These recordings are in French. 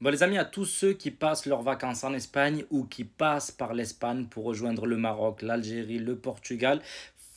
Bon les amis, à tous ceux qui passent leurs vacances en Espagne ou qui passent par l'Espagne pour rejoindre le Maroc, l'Algérie, le Portugal,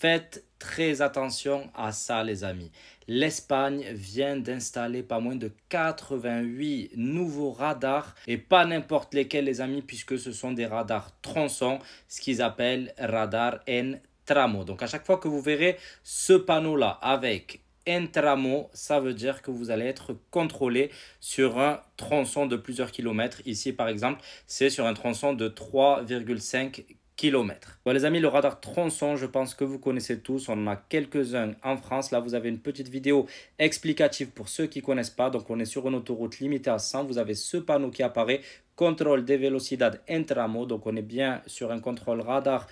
faites très attention à ça les amis. L'Espagne vient d'installer pas moins de 88 nouveaux radars et pas n'importe lesquels les amis puisque ce sont des radars tronçons, ce qu'ils appellent radar en tramo. Donc à chaque fois que vous verrez ce panneau-là avec Entramo, ça veut dire que vous allez être contrôlé sur un tronçon de plusieurs kilomètres. Ici, par exemple, c'est sur un tronçon de 3,5 km. Bon, les amis, le radar tronçon, je pense que vous connaissez tous. On en a quelques-uns en France. Là, vous avez une petite vidéo explicative pour ceux qui ne connaissent pas. Donc, on est sur une autoroute limitée à 100. Vous avez ce panneau qui apparaît. Contrôle de velocidad en tramo, donc on est bien sur un contrôle radar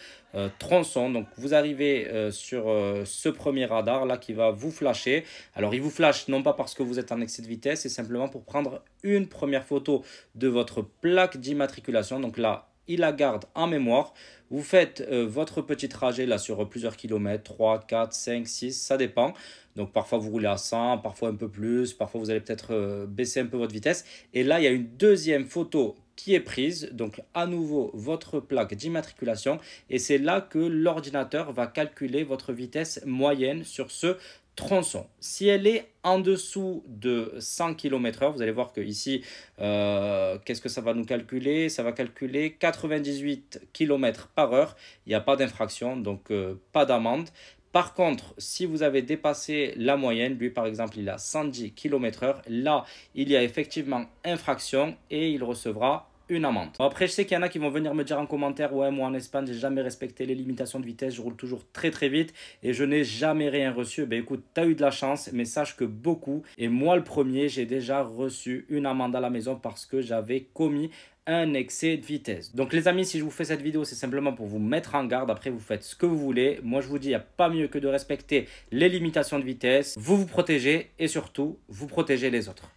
tronçon. Donc vous arrivez sur ce premier radar là qui va vous flasher. Alors il vous flash non pas parce que vous êtes en excès de vitesse, c'est simplement pour prendre une première photo de votre plaque d'immatriculation. Donc là, il la garde en mémoire. Vous faites votre petit trajet là sur plusieurs kilomètres, 3, 4, 5, 6, ça dépend. Donc parfois vous roulez à 100, parfois un peu plus, parfois vous allez peut-être baisser un peu votre vitesse. Et là, il y a une deuxième photo qui est prise, donc à nouveau votre plaque d'immatriculation. Et c'est là que l'ordinateur va calculer votre vitesse moyenne sur ce tronçon. Si elle est en dessous de 100 km/h, vous allez voir que ici, qu'est-ce que ça va nous calculer? Ça va calculer 98 km/h. Il n'y a pas d'infraction, donc pas d'amende. Par contre, si vous avez dépassé la moyenne, lui par exemple il a 110 km/h, là il y a effectivement infraction et il recevra une amende. Bon, après, je sais qu'il y en a qui vont venir me dire en commentaire, ouais, moi en Espagne, j'ai jamais respecté les limitations de vitesse, je roule toujours très très vite et je n'ai jamais rien reçu. Ben écoute, tu as eu de la chance, mais sache que beaucoup, et moi le premier, j'ai déjà reçu une amende à la maison parce que j'avais commis un excès de vitesse. Donc les amis, si je vous fais cette vidéo, c'est simplement pour vous mettre en garde. Après, vous faites ce que vous voulez. Moi, je vous dis, il n'y a pas mieux que de respecter les limitations de vitesse. Vous vous protégez et surtout, vous protégez les autres.